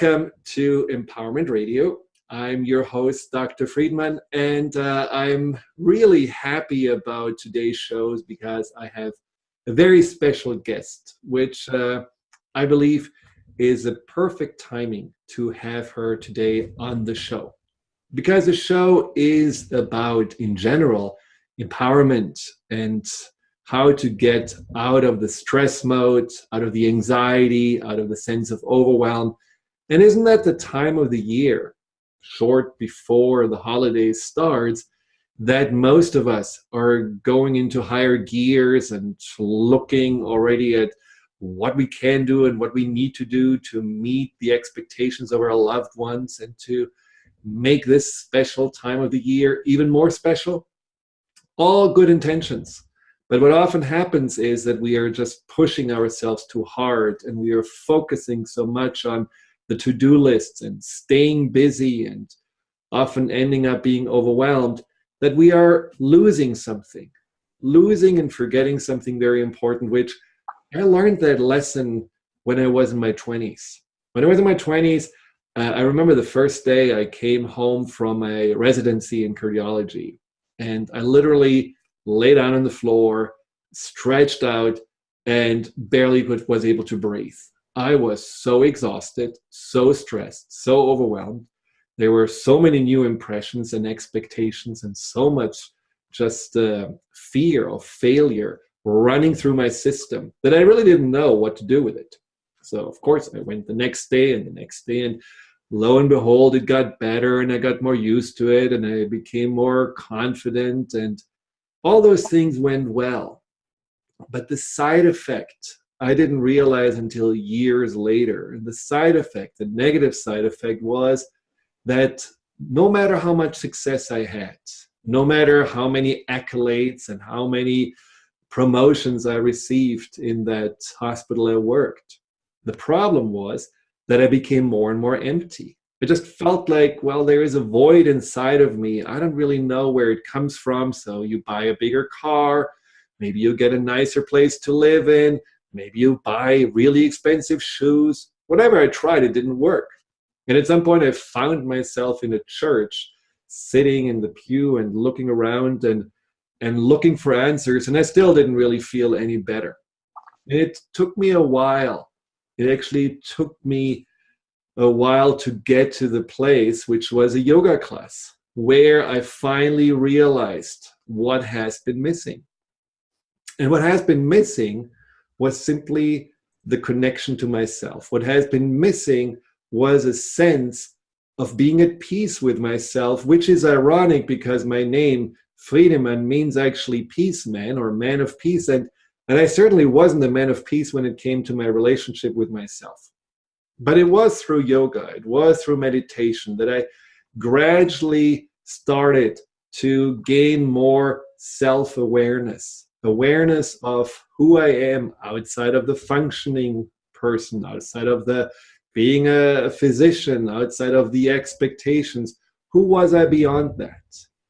Welcome to Empowerment Radio. I'm your host, Dr. Friedemann, and I'm really happy about today's shows because I have a very special guest, which I believe is a perfect timing to have her today on the show. Because the show is about, in general, empowerment and how to get out of the stress mode, out of the anxiety, out of the sense of overwhelm. And isn't that the time of the year, short before the holidays starts, that most of us are going into higher gears and looking already at what we can do and what we need to do to meet the expectations of our loved ones and to make this special time of the year even more special? All good intentions. But what often happens is that we are just pushing ourselves too hard and we are focusing so much on the to-do lists and staying busy and often ending up being overwhelmed that we are losing and forgetting something very important, which I learned that lesson when I was in my 20s. When I was in my 20s, I remember the first day I came home from a residency in cardiology, and I literally lay down on the floor, stretched out, and barely was able to breathe. I was so exhausted, so stressed, so overwhelmed. There were so many new impressions and expectations and so much just fear of failure running through my system that I really didn't know what to do with it. So, of course, I went the next day, and lo and behold, it got better and I got more used to it and I became more confident and all those things went well. But the side effect, I didn't realize until years later. And the side effect, the negative side effect, was that no matter how much success I had, no matter how many accolades and how many promotions I received in that hospital I worked, the problem was that I became more and more empty. It just felt like, well, there is a void inside of me. I don't really know where it comes from. So you buy a bigger car, maybe you get a nicer place to live in, maybe you buy really expensive shoes. Whatever I tried, it didn't work. And at some point I found myself in a church, sitting in the pew and looking around and looking for answers. And I still didn't really feel any better. It took me a while. It actually took me a while to get to the place, which was a yoga class, where I finally realized what has been missing. And what has been missing was simply the connection to myself. What has been missing was a sense of being at peace with myself, which is ironic because my name, Friedemann, means actually peace man or man of peace. And I certainly wasn't a man of peace when it came to my relationship with myself. But it was through yoga, it was through meditation that I gradually started to gain more self-awareness, awareness of who I am outside of the functioning person, outside of the being a physician, outside of the expectations. Who was I beyond that?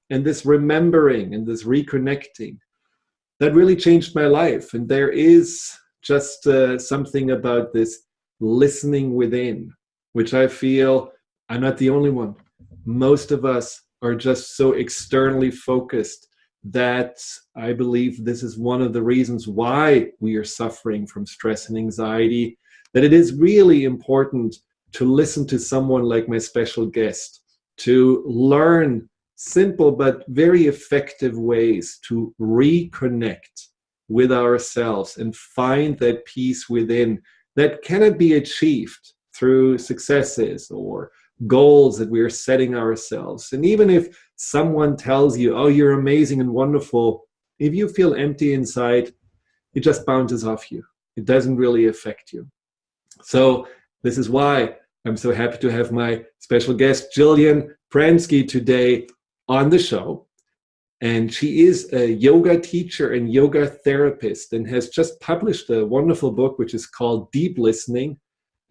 And this remembering and this reconnecting, that really changed my life. And there is just something about this listening within, which I feel I'm not the only one. Most of us are just so externally focused that I believe this is one of the reasons why we are suffering from stress and anxiety, that it is really important to listen to someone like my special guest, to learn simple but very effective ways to reconnect with ourselves and find that peace within that cannot be achieved through successes or goals that we are setting ourselves. And even if someone tells you, oh, you're amazing and wonderful, if you feel empty inside, it just bounces off you. It doesn't really affect you. So this is why I'm so happy to have my special guest, Jillian Pransky, today on the show. And she is a yoga teacher and yoga therapist and has just published a wonderful book, which is called Deep Listening,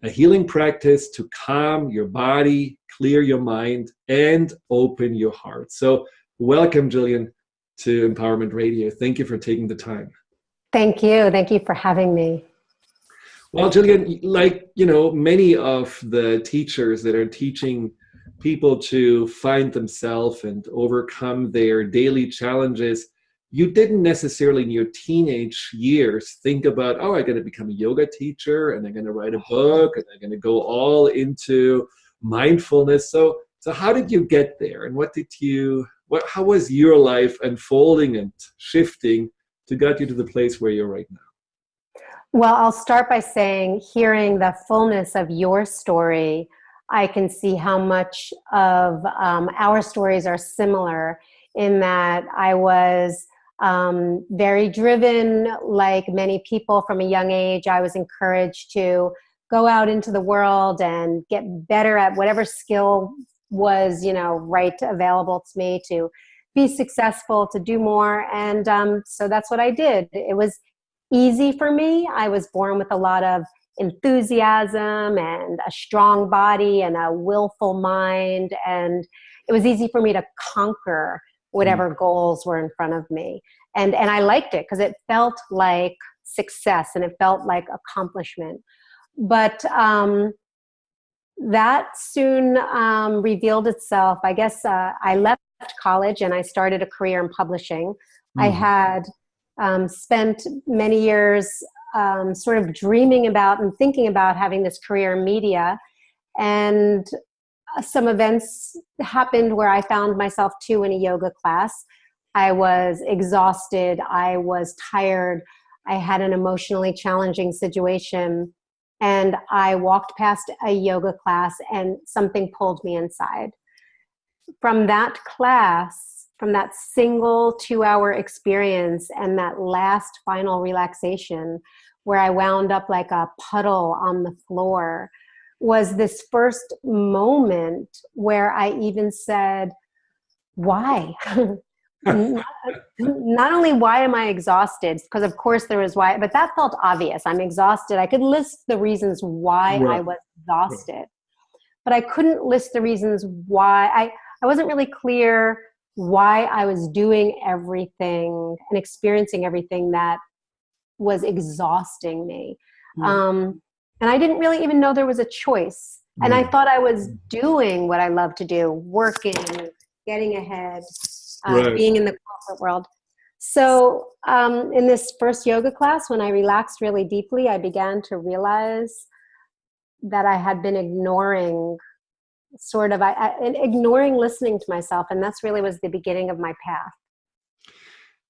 a healing practice to calm your body, clear your mind, and open your heart. So welcome, Jillian, to Empowerment Radio. Thank you for taking the time. Thank you. Thank you for having me. Well, Jillian, like, many of the teachers that are teaching people to find themselves and overcome their daily challenges, you didn't necessarily in your teenage years think about, oh, I'm going to become a yoga teacher and I'm going to write a book and I'm going to go all into mindfulness. So how did you get there? And how was your life unfolding and shifting to get you to the place where you're right now? Well, I'll start by saying, hearing the fullness of your story, I can see how much of our stories are similar in that I was very driven, like many people from a young age. I was encouraged to go out into the world and get better at whatever skill was, right available to me, to be successful, to do more. And so that's what I did. It was easy for me. I was born with a lot of enthusiasm and a strong body and a willful mind. And it was easy for me to conquer whatever goals were in front of me. And I liked it because it felt like success and it felt like accomplishment. But that soon revealed itself. I guess I left college and I started a career in publishing. I had spent many years sort of dreaming about and thinking about having this career in media. And some events happened where I found myself too in a yoga class. I was exhausted. I was tired. I had an emotionally challenging situation. And I walked past a yoga class and something pulled me inside. From that class, from that single 2-hour experience and that last final relaxation where I wound up like a puddle on the floor, was this first moment where I even said, why? Not only why am I exhausted, because of course there was why, but that felt obvious. I'm exhausted. I could list the reasons why I was exhausted, but I couldn't list the reasons why. I wasn't really clear why I was doing everything and experiencing everything that was exhausting me. And I didn't really even know there was a choice. And I thought I was doing what I love to do, working, getting ahead, being in the corporate world. So in this first yoga class, when I relaxed really deeply, I began to realize that I had been ignoring ignoring listening to myself. And that's really was the beginning of my path.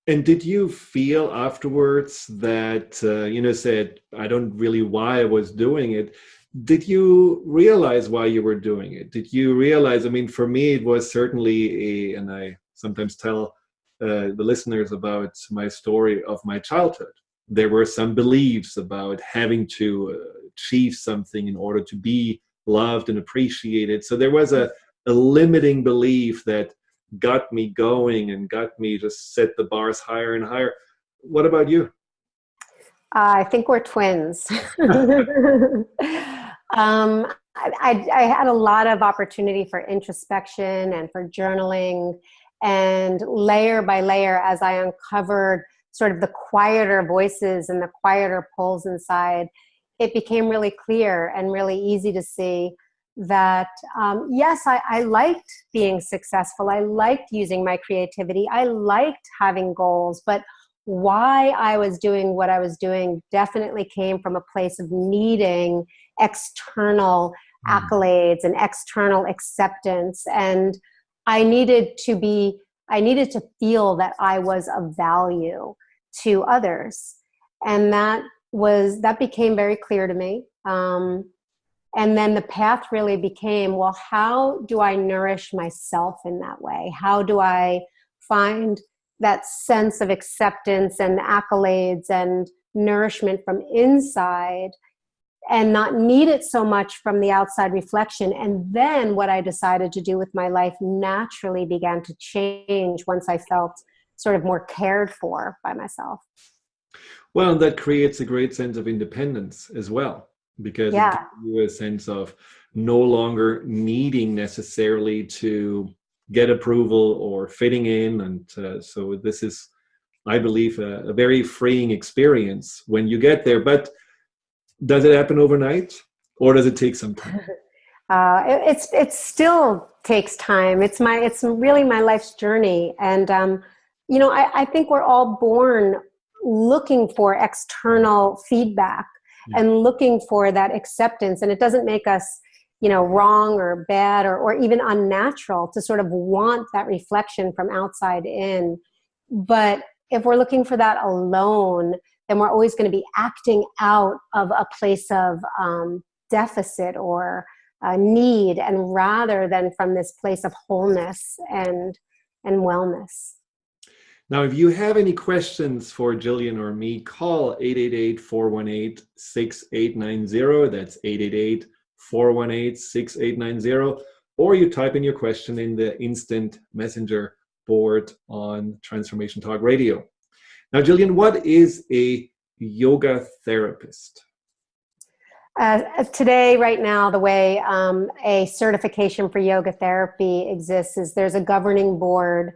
And did you feel afterwards that, said, I don't really why I was doing it. Did you realize why you were doing it? Did you realize, for me, it was certainly and I sometimes tell the listeners about my story of my childhood. There were some beliefs about having to achieve something in order to be loved and appreciated. So there was a limiting belief that got me going and got me to set the bars higher and higher. What about you? I think we're twins. I had a lot of opportunity for introspection and for journaling, and layer by layer, as I uncovered sort of the quieter voices and the quieter pulls inside, it became really clear and really easy to see that, yes, I liked being successful. I liked using my creativity. I liked having goals, but why I was doing what I was doing definitely came from a place of needing external accolades and external acceptance. And I needed to feel that I was of value to others. And that became very clear to me. And then the path really became, well, how do I nourish myself in that way? How do I find that sense of acceptance and accolades and nourishment from inside and not need it so much from the outside reflection? And then what I decided to do with my life naturally began to change once I felt sort of more cared for by myself. Well, that creates a great sense of independence as well, because it gives you a sense of no longer needing necessarily to get approval or fitting in. And so this is, I believe, a very freeing experience when you get there. But Does it happen overnight, or does it take some time? It still takes time. It's really my life's journey. And, I think we're all born looking for external feedback and looking for that acceptance. And it doesn't make us, wrong or bad or even unnatural to sort of want that reflection from outside in. But if we're looking for that alone, then we're always going to be acting out of a place of deficit or need, and rather than from this place of wholeness and wellness. Now, if you have any questions for Jillian or me, call 888-418-6890. That's 888-418-6890. Or you type in your question in the instant messenger board on Transformation Talk Radio. Now, Jillian, what is a yoga therapist? Today, right now, the way a certification for yoga therapy exists is there's a governing board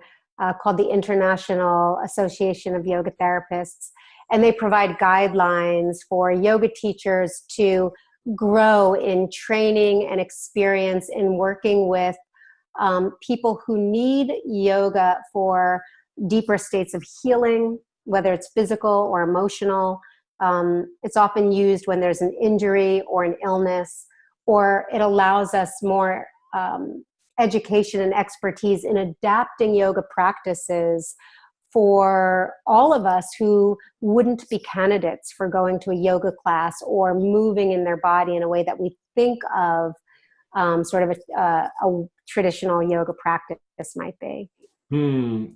called the International Association of Yoga Therapists, and they provide guidelines for yoga teachers to grow in training and experience in working with people who need yoga for deeper states of healing, whether it's physical or emotional. It's often used when there's an injury or an illness, or it allows us more education and expertise in adapting yoga practices for all of us who wouldn't be candidates for going to a yoga class or moving in their body in a way that we think of sort of a traditional yoga practice might be.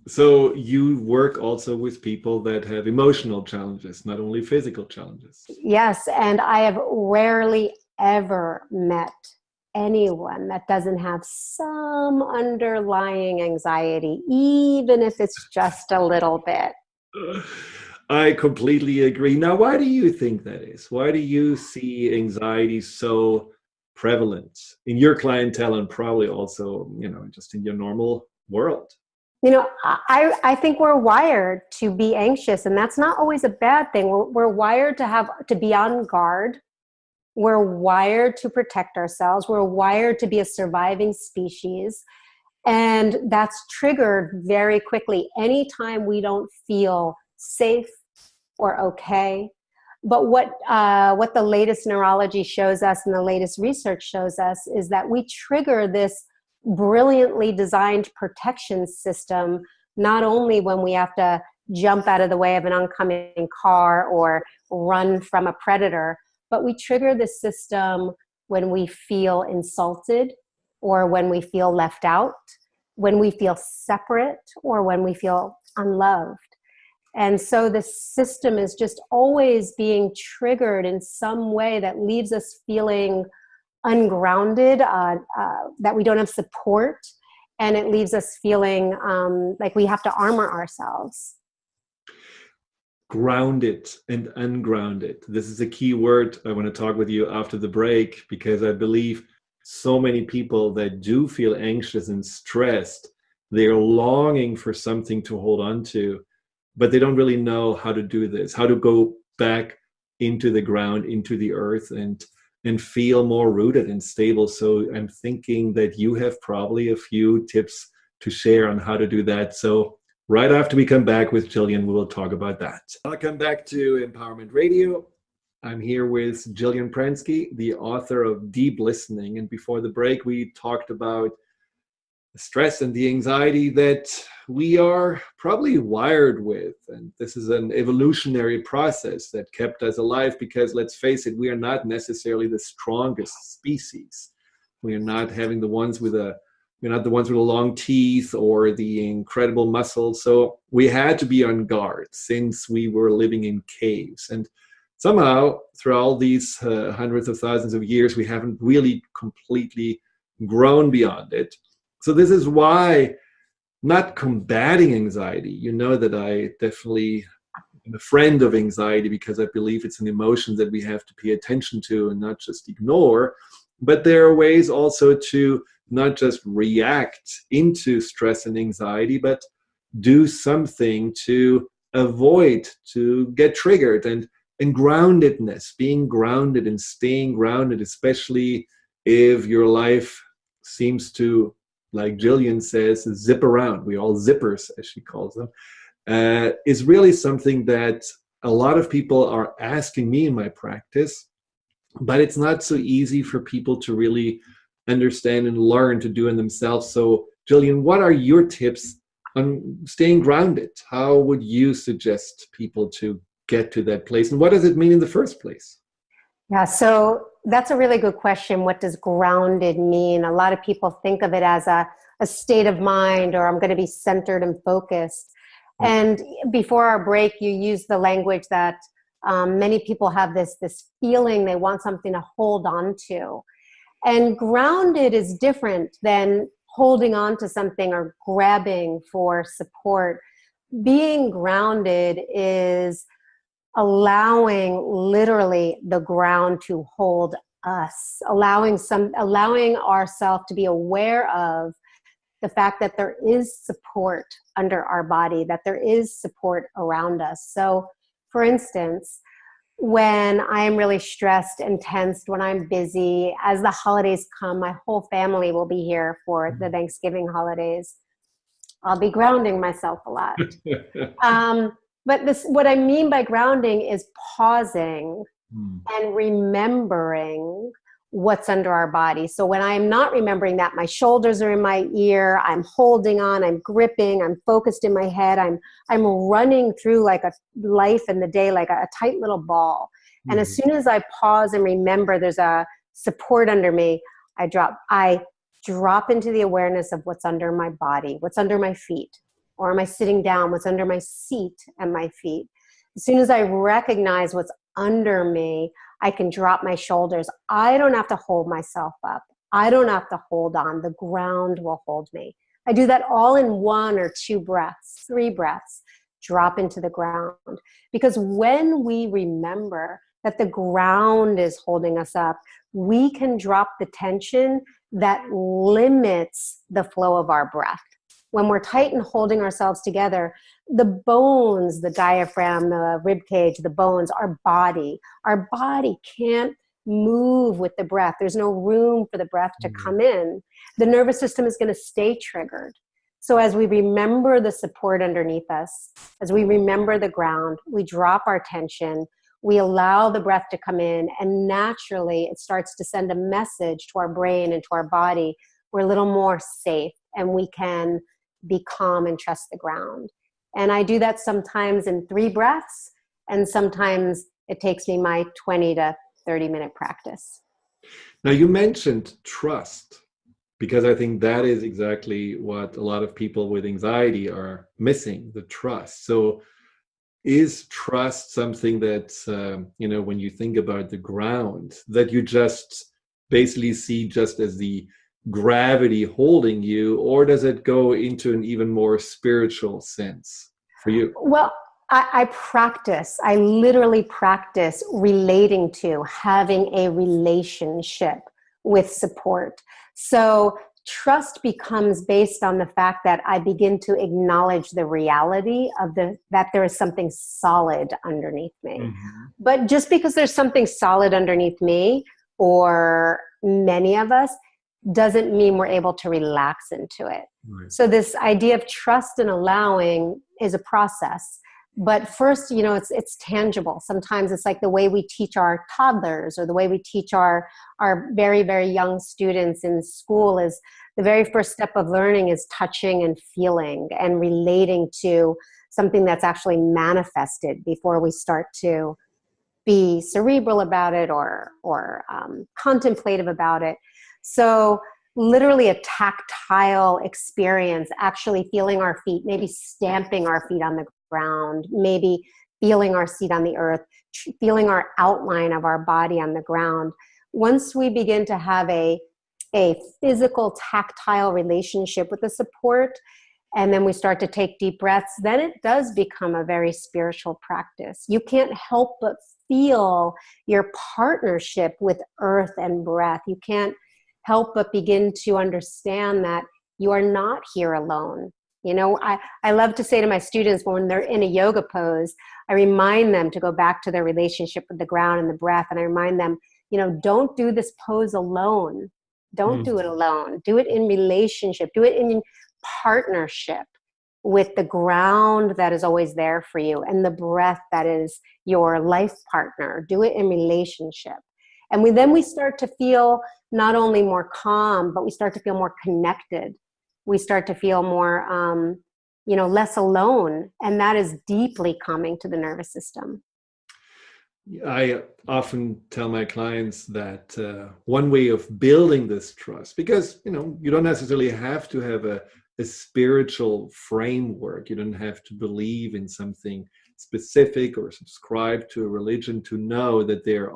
So you work also with people that have emotional challenges, not only physical challenges. Yes, and I have rarely ever met anyone that doesn't have some underlying anxiety, even if it's just a little bit. I completely agree. Now, why do you think that is? Why do you see anxiety so prevalent in your clientele and probably also, just in your normal world? I think we're wired to be anxious, and that's not always a bad thing. We're wired to be on guard. We're wired to protect ourselves. We're wired to be a surviving species. And that's triggered very quickly anytime we don't feel safe or okay. But what the latest neurology shows us and the latest research shows us is that we trigger this brilliantly designed protection system, not only when we have to jump out of the way of an oncoming car or run from a predator, but we trigger this system when we feel insulted or when we feel left out, when we feel separate or when we feel unloved. And so the system is just always being triggered in some way that leaves us feeling ungrounded, that we don't have support, and it leaves us feeling like we have to armor ourselves. Grounded and ungrounded. This is a key word I want to talk with you after the break, because I believe so many people that do feel anxious and stressed, they're longing for something to hold on to, but they don't really know how to do this, how to go back into the ground, into the earth, and feel more rooted and stable. So I'm thinking that you have probably a few tips to share on how to do that. So right after we come back with Jillian, we will talk about that. Welcome back to Empowerment Radio. I'm here with Jillian Pransky, the author of Deep Listening. And before the break, we talked about the stress and the anxiety that we are probably wired with. And this is an evolutionary process that kept us alive because, let's face it, we are not necessarily the strongest species. We are not having the ones with we're not the ones with the long teeth or the incredible muscles. So we had to be on guard since we were living in caves. And somehow, through all these hundreds of thousands of years, we haven't really completely grown beyond it. So this is why, not combating anxiety, you know that I definitely am a friend of anxiety because I believe it's an emotion that we have to pay attention to and not just ignore. But there are ways also to not just react into stress and anxiety, but do something to avoid, to get triggered. And and groundedness, being grounded and staying grounded, especially if your life seems to, like Jillian says, zip around. We all zippers, as she calls them, is really something that a lot of people are asking me in my practice, but it's not so easy for people to really understand and learn to do in themselves. So, Jillian, what are your tips on staying grounded? How would you suggest people to get to that place? And what does it mean in the first place? Yeah, so that's a really good question. What does grounded mean? A lot of people think of it as a state of mind, or I'm going to be centered and focused. And before our break, you used the language that many people have this feeling they want something to hold on to. And grounded is different than holding on to something or grabbing for support. Being grounded is allowing literally the ground to hold us, allowing ourselves to be aware of the fact that there is support under our body, that there is support around us. So, for instance, when I'm really stressed and tensed, when I'm busy, as the holidays come, my whole family will be here for the Thanksgiving holidays. I'll be grounding myself a lot. But what I mean by grounding is pausing and remembering what's under our body. So when I'm not remembering that, my shoulders are in my ear, I'm holding on, I'm gripping, I'm focused in my head, I'm running through like a life in the day, like a tight little ball. And as soon as I pause and remember there's a support under me, I drop into the awareness of what's under my body, what's under my feet, or am I sitting down, what's under my seat and my feet. As soon as I recognize what's under me, I can drop my shoulders. I don't have to hold myself up. I don't have to hold on. The ground will hold me. I do that all in 1 or 2 breaths, 3 breaths, drop into the ground. Because when we remember that the ground is holding us up, we can drop the tension that limits the flow of our breath. When we're tight and holding ourselves together, the bones, the diaphragm, the rib cage, the bones, our body can't move with the breath. There's no room for the breath to come in. The nervous system is going to stay triggered. So as we remember the support underneath us, as we remember the ground, we drop our tension, we allow the breath to come in, and naturally it starts to send a message to our brain and to our body. We're a little more safe and we can be calm and trust the ground. And I do that sometimes in 3 breaths, and sometimes it takes me my 20 to 30 minute practice. Now you mentioned trust, because I think that is exactly what a lot of people with anxiety are missing, the trust. So is trust something that, when you think about the ground, that you just basically see just as the gravity holding you, or does it go into an even more spiritual sense for you? Well, I literally practice relating to, having a relationship with support. So trust becomes based on the fact that I begin to acknowledge the reality of that there is something solid underneath me. Mm-hmm. But just because there's something solid underneath me, or many of us, doesn't mean we're able to relax into it. Right. So this idea of trust and allowing is a process. But first, it's tangible. Sometimes it's like the way we teach our toddlers, or the way we teach our very, very young students in school, is the very first step of learning is touching and feeling and relating to something that's actually manifested before we start to be cerebral about it or contemplative about it. So literally a tactile experience, actually feeling our feet, maybe stamping our feet on the ground, maybe feeling our seat on the earth, feeling our outline of our body on the ground. Once we begin to have a physical, tactile relationship with the support, and then we start to take deep breaths, then it does become a very spiritual practice. You can't help but feel your partnership with earth and breath. You can't help but begin to understand that you are not here alone. You know, I love to say to my students when they're in a yoga pose, I remind them to go back to their relationship with the ground and the breath. And I remind them, you know, don't do this pose alone. Don't do it alone. Do it in relationship. Do it in partnership with the ground that is always there for you and the breath that is your life partner. Do it in relationship. And then we start to feel not only more calm, but we start to feel more connected. We start to feel more, less alone. And that is deeply calming to the nervous system. I often tell my clients that one way of building this trust, because, you don't necessarily have to have a spiritual framework. You don't have to believe in something specific or subscribe to a religion to know that there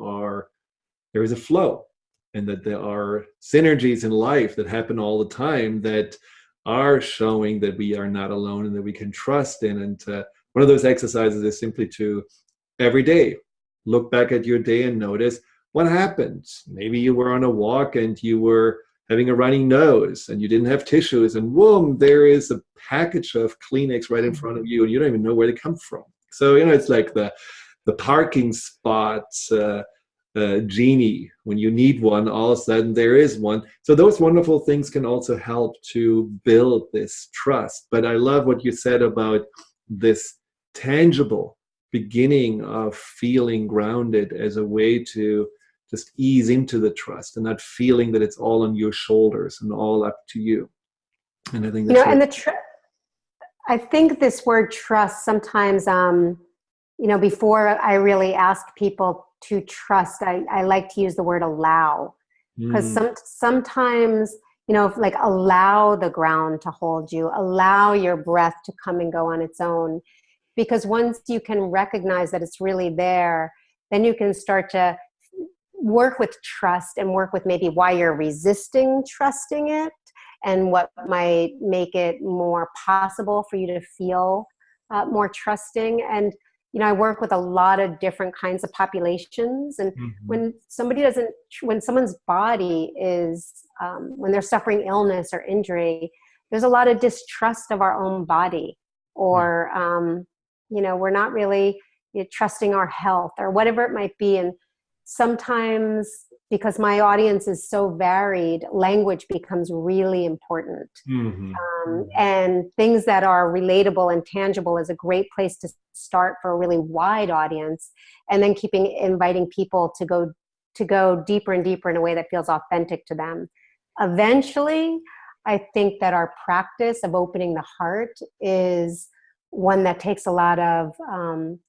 is a flow and that there are synergies in life that happen all the time that are showing that we are not alone and that we can trust in. And one of those exercises is simply to every day look back at your day and notice what happened. Maybe you were on a walk and you were having a runny nose and you didn't have tissues, and boom, there is a package of Kleenex right in front of you and you don't even know where they come from. So, it's like the parking spot genie. When you need one, all of a sudden there is one. So those wonderful things can also help to build this trust. But I love what you said about this tangible beginning of feeling grounded as a way to just ease into the trust and not feeling that it's all on your shoulders and all up to you. And I think that's I think this word trust sometimes, before I really ask people to trust, I like to use the word allow, because sometimes, allow the ground to hold you, allow your breath to come and go on its own. Because once you can recognize that it's really there, then you can start to work with trust and work with maybe why you're resisting trusting it and what might make it more possible for you to feel more trusting. And, I work with a lot of different kinds of populations. And when someone's body is, when they're suffering illness or injury, there's a lot of distrust of our own body, or, we're not really trusting our health or whatever it might be. And sometimes, because my audience is so varied, language becomes really important. And things that are relatable and tangible is a great place to start for a really wide audience. And then inviting people to go deeper and deeper in a way that feels authentic to them. Eventually, I think that our practice of opening the heart is one that takes a lot of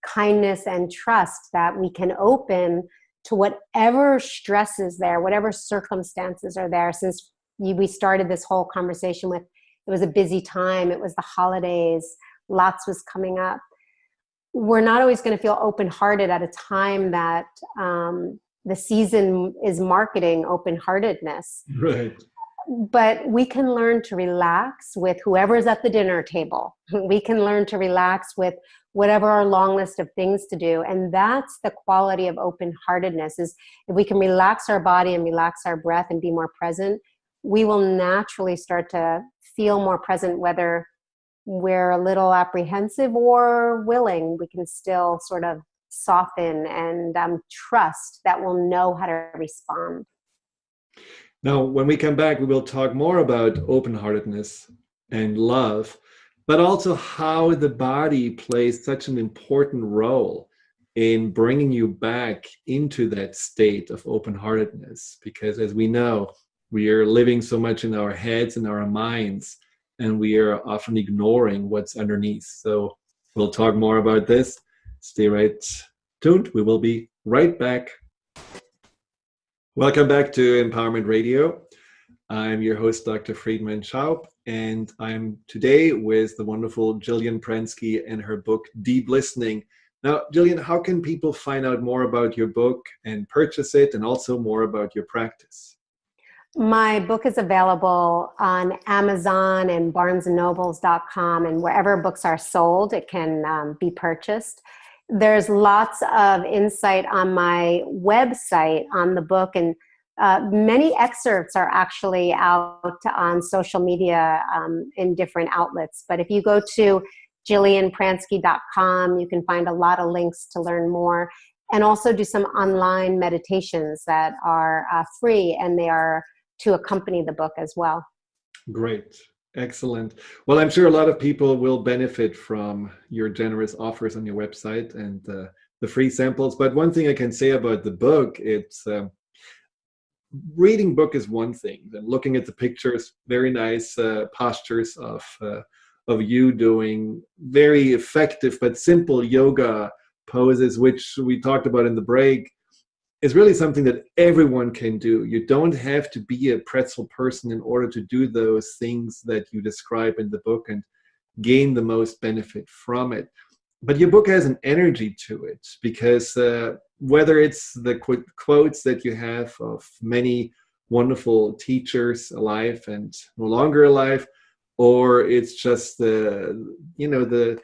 kindness and trust, that we can open to whatever stress is there, whatever circumstances are there. Since we started this whole conversation with, it was a busy time, it was the holidays, lots was coming up. We're not always going to feel open-hearted at a time that the season is marketing open-heartedness. Right. But we can learn to relax with whoever's at the dinner table. We can learn to relax with whatever our long list of things to do. And that's the quality of open-heartedness, is if we can relax our body and relax our breath and be more present, we will naturally start to feel more present, whether we're a little apprehensive or willing. We can still sort of soften and trust that we'll know how to respond. Now, when we come back, we will talk more about open-heartedness and love, but also how the body plays such an important role in bringing you back into that state of open-heartedness. Because as we know, we are living so much in our heads and our minds, and we are often ignoring what's underneath. So we'll talk more about this. Stay right tuned. We will be right back. Welcome back to Empowerment Radio. I'm your host, Dr. Friedemann Schaub, and I'm today with the wonderful Jillian Pransky and her book, Deep Listening. Now, Jillian, how can people find out more about your book and purchase it, and also more about your practice? My book is available on Amazon and barnesandnobles.com, and wherever books are sold, it can be purchased. There's lots of insight on my website on the book, and Many excerpts are actually out on social media in different outlets. But if you go to JillianPransky.com, you can find a lot of links to learn more, and also do some online meditations that are free, and they are to accompany the book as well. Great. Excellent. Well, I'm sure a lot of people will benefit from your generous offers on your website and the free samples. But one thing I can say about the book, it's reading book is one thing. And looking at the pictures, very nice postures of you doing very effective but simple yoga poses, which we talked about in the break, is really something that everyone can do. You don't have to be a pretzel person in order to do those things that you describe in the book and gain the most benefit from it. But your book has an energy to it, because whether it's the quotes that you have of many wonderful teachers alive and no longer alive, or it's just the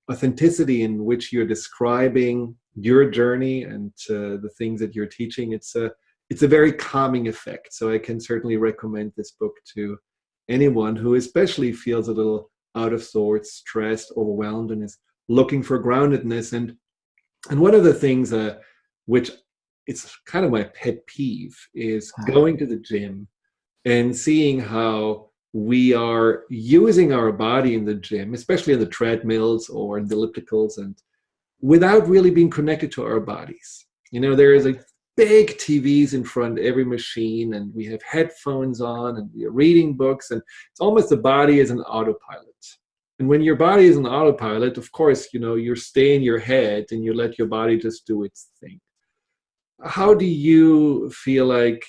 authenticity in which you're describing your journey and the things that you're teaching, it's a very calming effect. So I can certainly recommend this book to anyone who especially feels a little out of sorts, stressed, overwhelmed, and is looking for groundedness. And one of the things which it's kind of my pet peeve is going to the gym and seeing how we are using our body in the gym, especially in the treadmills or in the ellipticals, and without really being connected to our bodies. There is a big TVs in front of every machine, and we have headphones on, and we are reading books, and it's almost the body is an autopilot. And when your body is an autopilot, of course, you stay in your head and you let your body just do its thing. How do you feel like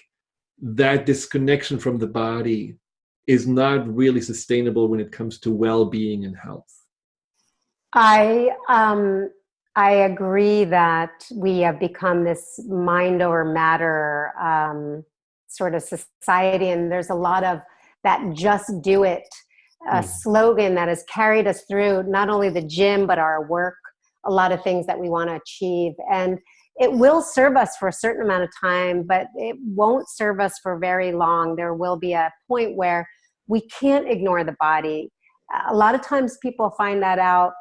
that disconnection from the body is not really sustainable when it comes to well-being and health? I agree that we have become this mind over matter sort of society, and there's a lot of that just do it slogan that has carried us through not only the gym, but our work, a lot of things that we want to achieve. And it will serve us for a certain amount of time, but it won't serve us for very long. There will be a point where we can't ignore the body. A lot of times people find that out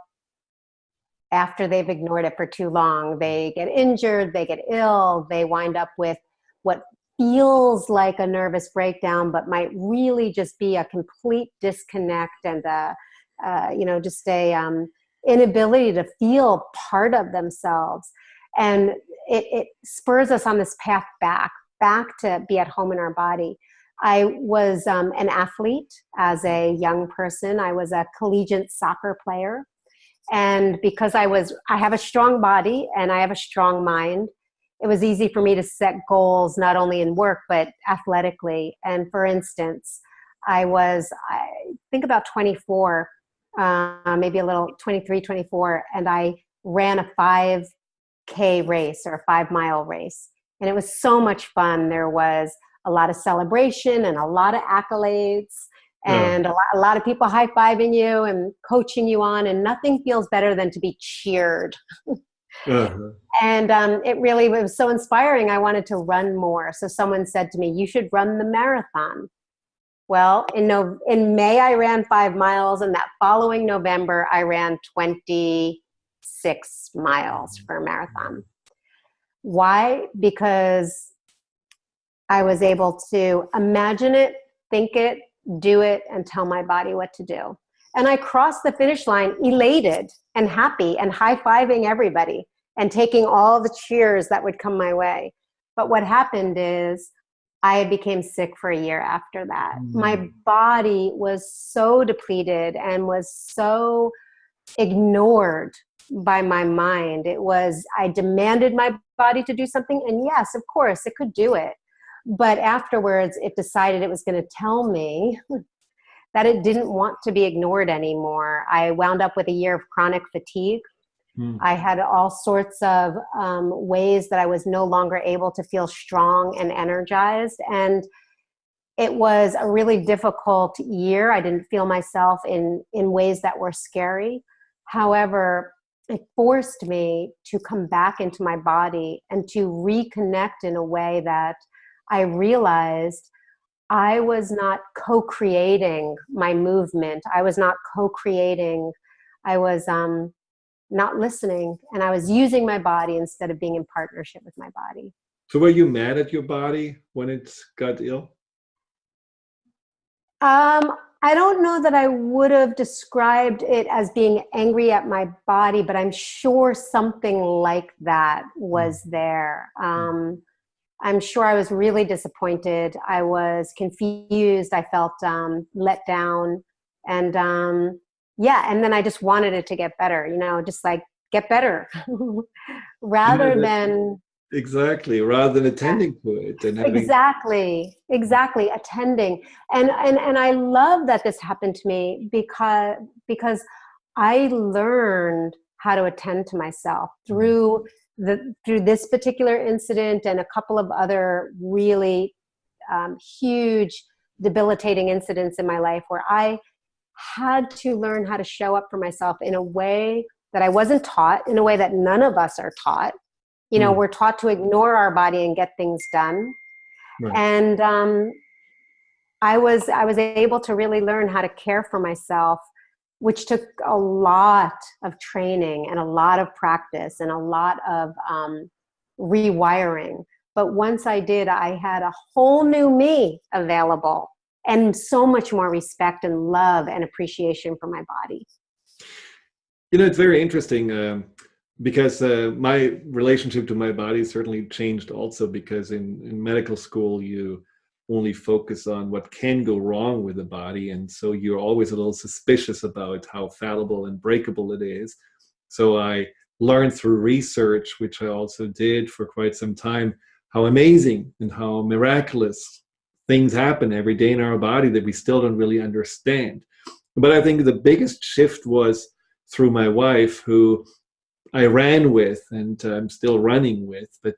after they've ignored it for too long. They get injured, they get ill, they wind up with what feels like a nervous breakdown, but might really just be a complete disconnect and just a inability to feel part of themselves. And it spurs us on this path back to be at home in our body. I was an athlete as a young person. I was a collegiate soccer player. And because I have a strong body and I have a strong mind, it was easy for me to set goals, not only in work, but athletically. And for instance, I think about 24, maybe a little 23, 24, and I ran a 5K race or a 5-mile race. And it was so much fun. There was a lot of celebration and a lot of accolades. And a lot of people high-fiving you and coaching you on, and nothing feels better than to be cheered. And it was so inspiring. I wanted to run more. So someone said to me, you should run the marathon. Well, in May, I ran 5 miles, and that following November, I ran 26 miles for a marathon. Why? Because I was able to imagine it, think it, do it, and tell my body what to do. And I crossed the finish line elated and happy and high-fiving everybody and taking all the cheers that would come my way. But what happened is I became sick for a year after that. My body was so depleted and was so ignored by my mind. I demanded my body to do something, and yes, of course, it could do it. But afterwards, it decided it was going to tell me that it didn't want to be ignored anymore. I wound up with a year of chronic fatigue. I had all sorts of ways that I was no longer able to feel strong and energized. And it was a really difficult year. I didn't feel myself in ways that were scary. However, it forced me to come back into my body and to reconnect in a way that I realized I was not co-creating my movement. I was not co-creating. I was not listening, and I was using my body instead of being in partnership with my body. So were you mad at your body when it got ill? I don't know that I would have described it as being angry at my body, but I'm sure something like that was there. I'm sure I was really disappointed. I was confused. I felt let down. And and then I just wanted it to get better, just like get better rather than. Exactly, rather than attending to it and having. Exactly, attending. And I love that this happened to me because I learned how to attend to myself through this particular incident and a couple of other really huge debilitating incidents in my life where I had to learn how to show up for myself in a way that I wasn't taught, in a way that none of us are taught. We're taught to ignore our body and get things done. Right. And I was able to really learn how to care for myself, which took a lot of training and a lot of practice and a lot of rewiring. But once I did, I had a whole new me available and so much more respect and love and appreciation for my body. It's very interesting because my relationship to my body certainly changed also because in medical school, you only focus on what can go wrong with the body. And so you're always a little suspicious about how fallible and breakable it is. So I learned through research, which I also did for quite some time, how amazing and how miraculous things happen every day in our body that we still don't really understand. But I think the biggest shift was through my wife, who I ran with and I'm still running with, but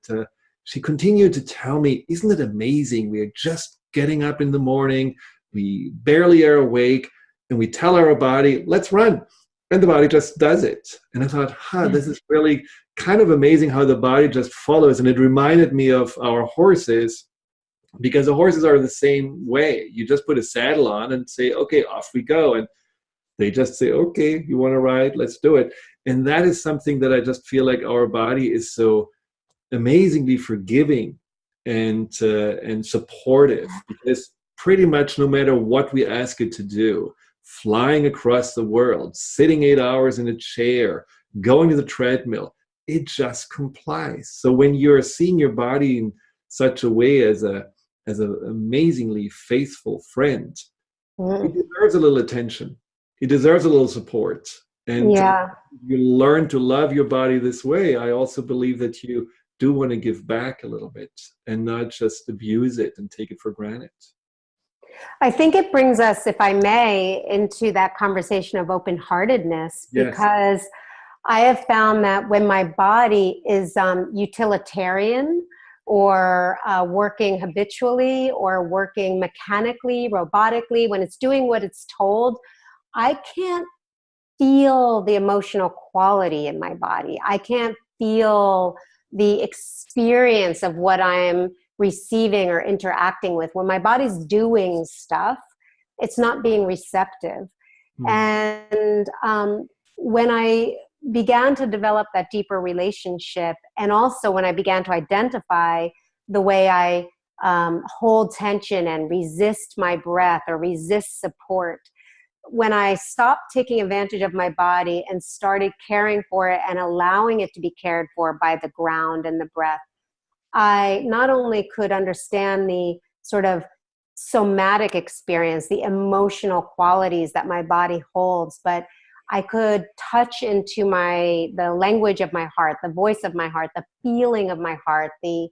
she continued to tell me, isn't it amazing? We are just getting up in the morning, we barely are awake, and we tell our body, let's run. And the body just does it. And I thought, this is really kind of amazing how the body just follows. And it reminded me of our horses, because the horses are the same way. You just put a saddle on and say, okay, off we go. And they just say, okay, you want to ride? Let's do it. And that is something that I just feel like our body is so amazingly forgiving and supportive, because pretty much no matter what we ask it to do, flying across the world, sitting 8 hours in a chair, going to the treadmill, it just complies. So when you're seeing your body in such a way as an amazingly faithful friend, it deserves a little attention. It deserves a little support. And you learn to love your body this way. I also believe that you do want to give back a little bit and not just abuse it and take it for granted. I think it brings us, if I may, into that conversation of open-heartedness, because I have found that when my body is utilitarian or working habitually or working mechanically, robotically, when it's doing what it's told, I can't feel the emotional quality in my body. I can't feel the experience of what I'm receiving or interacting with. When my body's doing stuff, it's not being receptive. And when I began to develop that deeper relationship, and also when I began to identify the way I hold tension and resist my breath or resist support, when I stopped taking advantage of my body and started caring for it and allowing it to be cared for by the ground and the breath, I not only could understand the sort of somatic experience, the emotional qualities that my body holds, but I could touch into the language of my heart, the voice of my heart, the feeling of my heart, the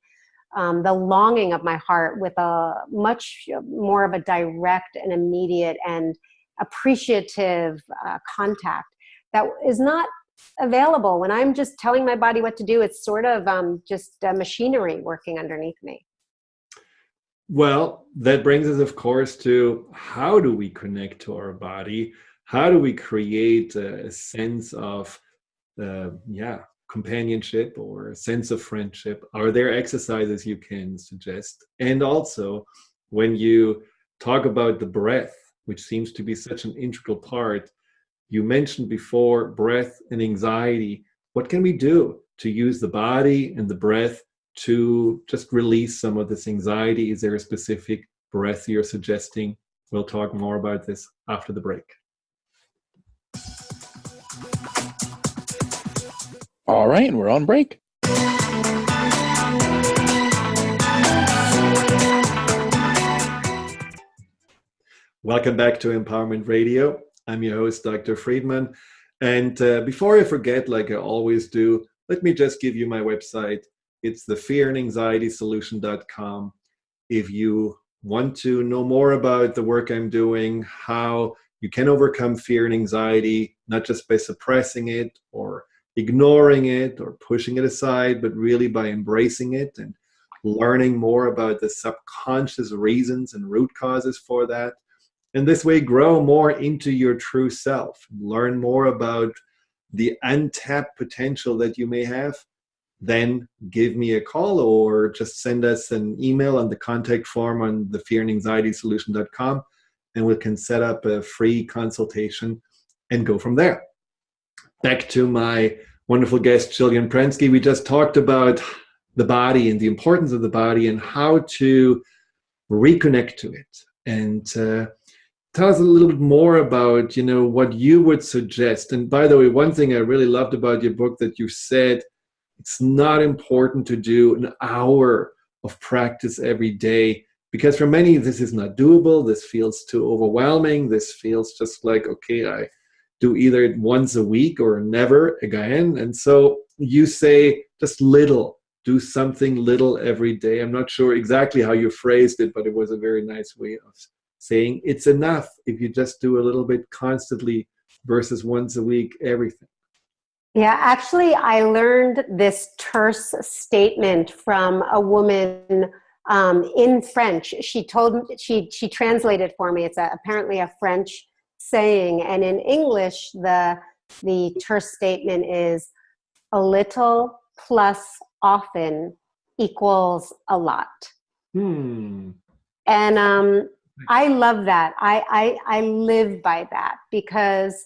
longing of my heart with a much more of a direct and immediate and appreciative contact that is not available when I'm just telling my body what to do. It's sort of just machinery working underneath me. Well, that brings us, of course, to how do we connect to our body? How do we create a sense of, companionship or a sense of friendship? Are there exercises you can suggest? And also, when you talk about the breath, which seems to be such an integral part, you mentioned before breath and anxiety. What can we do to use the body and the breath to just release some of this anxiety? Is there a specific breath you're suggesting? We'll talk more about this after the break. All right, we're on break. Welcome back to Empowerment Radio. I'm your host, Dr. Friedemann. And before I forget, like I always do, let me just give you my website. It's thefearandanxietysolution.com. If you want to know more about the work I'm doing, how you can overcome fear and anxiety, not just by suppressing it or ignoring it or pushing it aside, but really by embracing it and learning more about the subconscious reasons and root causes for that. And this way, grow more into your true self, learn more about the untapped potential that you may have. Then give me a call or just send us an email on the contact form on thefearandanxietysolution.com, and we can set up a free consultation and go from there. Back to my wonderful guest, Jillian Pransky. We just talked about the body and the importance of the body and how to reconnect to it. And tell us a little bit more about, what you would suggest. And by the way, one thing I really loved about your book that you said, it's not important to do an hour of practice every day, because for many, this is not doable. This feels too overwhelming. This feels just like, okay, I do either once a week or never again. And so you say just little, do something little every day. I'm not sure exactly how you phrased it, but it was a very nice way of saying it's enough if you just do a little bit constantly versus once a week, everything. Yeah, actually, I learned this terse statement from a woman in French. She translated for me. It's apparently a French saying, and in English, the terse statement is a little plus often equals a lot. And I love that. I live by that, because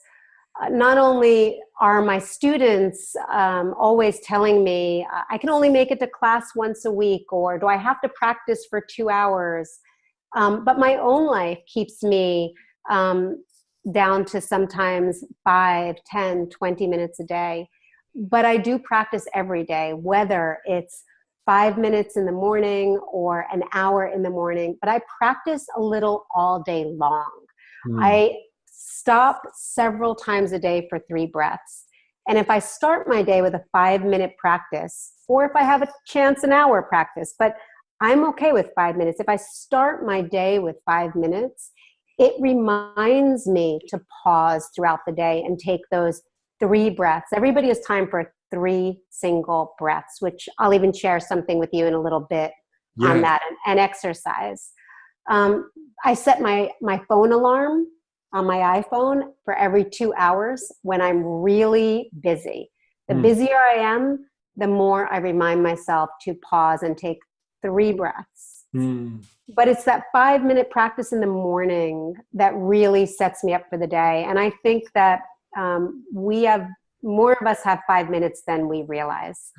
not only are my students always telling me, I can only make it to class once a week, or do I have to practice for 2 hours? But my own life keeps me down to sometimes 5, 10, 20 minutes a day. But I do practice every day, whether it's 5 minutes in the morning or an hour in the morning, but I practice a little all day long. I stop several times a day for 3 breaths. And if I start my day with a 5-minute practice, or if I have a chance an hour practice, but I'm okay with 5 minutes. If I start my day with 5 minutes, it reminds me to pause throughout the day and take those 3 breaths. Everybody has time for 3 single breaths, which I'll even share something with you in a little bit on that, and exercise. I set my phone alarm on my iPhone for every 2 hours when I'm really busy. The busier I am, the more I remind myself to pause and take 3 breaths. But it's that 5-minute practice in the morning that really sets me up for the day. And I think that more of us have 5 minutes than we realize.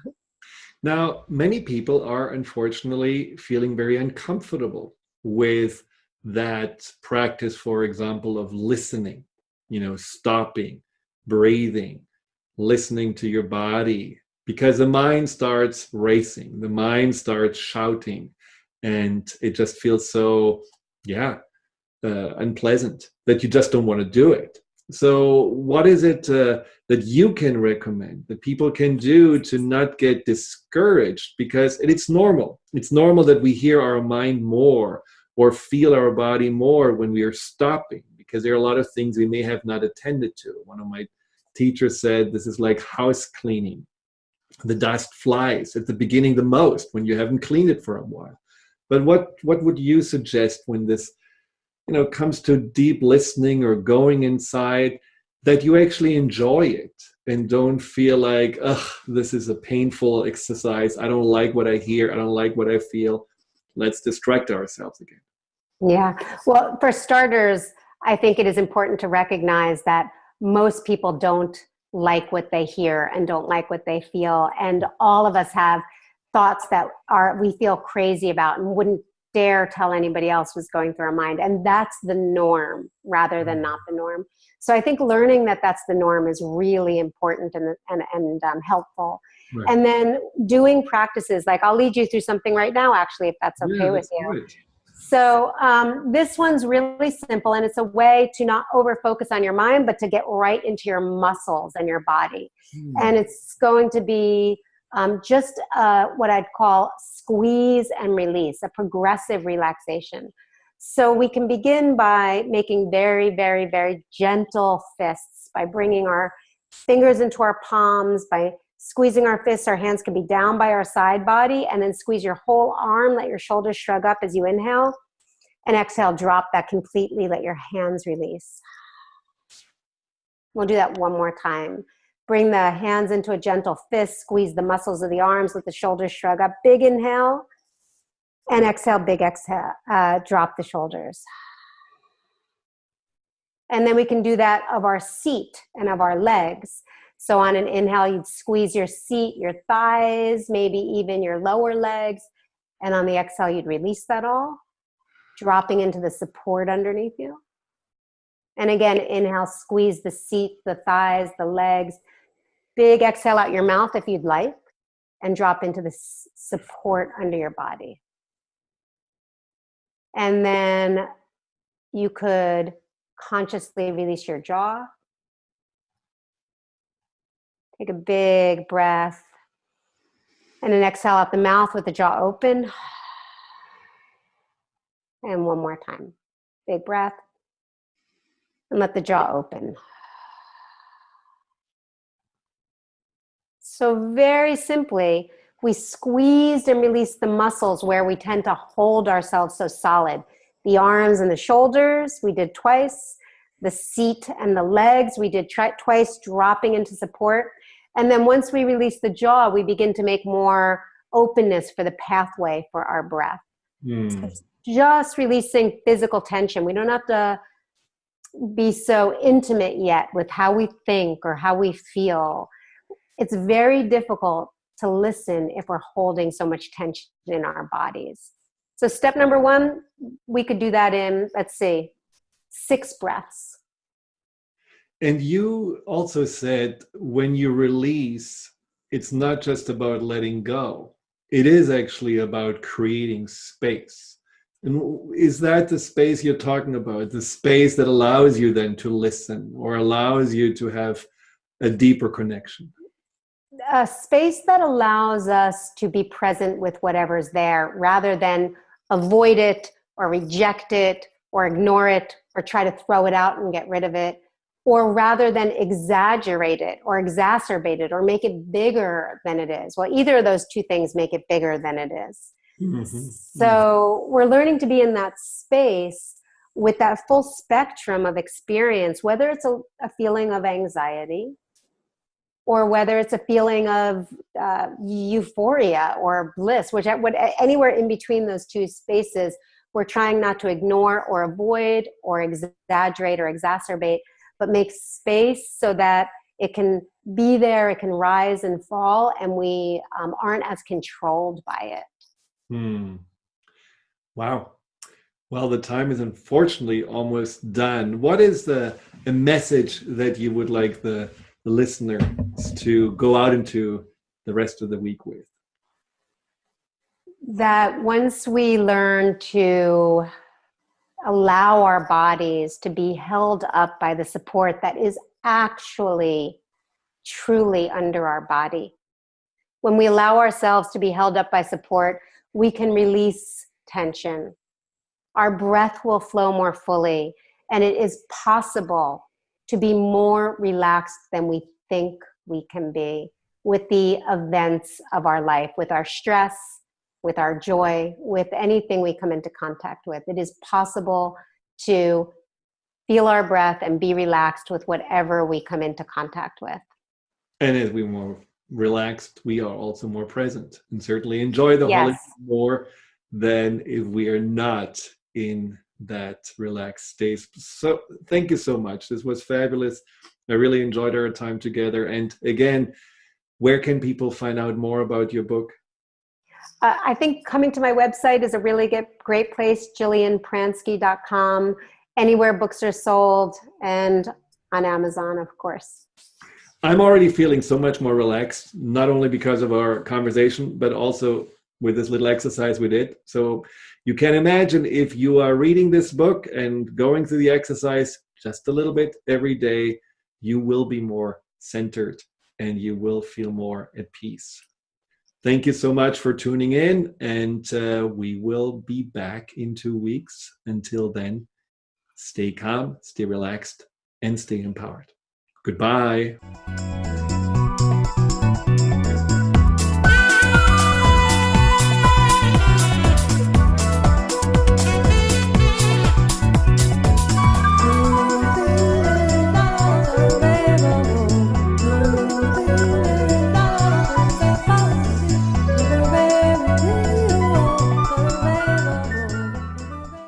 Now, many people are unfortunately feeling very uncomfortable with that practice, for example, of listening, stopping, breathing, listening to your body, because the mind starts racing, the mind starts shouting, and it just feels so, unpleasant that you just don't want to do it. So what is it that you can recommend that people can do to not get discouraged? Because it's normal. It's normal that we hear our mind more or feel our body more when we are stopping, because there are a lot of things we may have not attended to. One of my teachers said this is like house cleaning. The dust flies at the beginning the most when you haven't cleaned it for a while. But what would you suggest when this comes to deep listening or going inside, that you actually enjoy it, and don't feel like, ugh, this is a painful exercise. I don't like what I hear. I don't like what I feel. Let's distract ourselves again. Yeah. Well, for starters, I think it is important to recognize that most people don't like what they hear and don't like what they feel. And all of us have thoughts that we feel crazy about and wouldn't dare tell anybody else was going through our mind. And that's the norm rather than not the norm. So I think learning that that's the norm is really important and helpful. Right. And then doing practices, like I'll lead you through something right now, actually, if that's okay with you. Great. So this one's really simple, and it's a way to not over-focus on your mind, but to get right into your muscles and your body. And it's going to be just what I'd call squeeze and release, a progressive relaxation. So we can begin by making very, very, very gentle fists, by bringing our fingers into our palms, by squeezing our fists. Our hands can be down by our side body, and then squeeze your whole arm. Let your shoulders shrug up as you inhale, and exhale, drop that completely. Let your hands release. We'll do that one more time. Bring the hands into a gentle fist, squeeze the muscles of the arms, let the shoulders shrug up. Big inhale, and exhale, big exhale. Drop the shoulders. And then we can do that of our seat and of our legs. So on an inhale, you'd squeeze your seat, your thighs, maybe even your lower legs. And on the exhale, you'd release that all, dropping into the support underneath you. And again, inhale, squeeze the seat, the thighs, the legs. Big exhale out your mouth if you'd like, and drop into the support under your body. And then you could consciously release your jaw. Take a big breath. And then exhale out the mouth with the jaw open. And one more time. Big breath. And let the jaw open. So very simply, we squeezed and released the muscles where we tend to hold ourselves so solid. The arms and the shoulders, we did twice. The seat and the legs, we did twice, dropping into support. And then once we release the jaw, we begin to make more openness for the pathway for our breath. So it's just releasing physical tension. We don't have to be so intimate yet with how we think or how we feel. It's very difficult to listen if we're holding so much tension in our bodies. So step number one, we could do that in, let's see, 6 breaths. And you also said when you release, it's not just about letting go. It is actually about creating space. And is that the space you're talking about? The space that allows you then to listen or allows you to have a deeper connection? A space that allows us to be present with whatever's there rather than avoid it or reject it or ignore it or try to throw it out and get rid of it, or rather than exaggerate it or exacerbate it or make it bigger than it is. Well, either of those two things make it bigger than it is. Mm-hmm. So we're learning to be in that space with that full spectrum of experience, whether it's a feeling of anxiety or whether it's a feeling of euphoria or bliss, anywhere in between those two spaces, we're trying not to ignore or avoid or exaggerate or exacerbate, but make space so that it can be there, it can rise and fall, and we aren't as controlled by it. Wow. Well, the time is unfortunately almost done. What is a message that you would like the listeners to go out into the rest of the week with? That once we learn to allow our bodies to be held up by the support that is actually truly under our body, when we allow ourselves to be held up by support, we can release tension. Our breath will flow more fully, and it is possible to be more relaxed than we think we can be with the events of our life, with our stress, with our joy, with anything we come into contact with. It is possible to feel our breath and be relaxed with whatever we come into contact with. And as we're more relaxed, we are also more present and certainly enjoy the holiday Yes. more than if we are not in that relaxed state. So thank you so much. This was fabulous. I really enjoyed our time together. And again, where can people find out more about your book? I think coming to my website is a really great place, JillianPransky.com, anywhere books are sold, and on Amazon, of course. I'm already feeling so much more relaxed, not only because of our conversation, but also with this little exercise we did. So you can imagine if you are reading this book and going through the exercise just a little bit every day, you will be more centered and you will feel more at peace. Thank you so much for tuning in, and we will be back in 2 weeks. Until then, stay calm, stay relaxed, and stay empowered. Goodbye.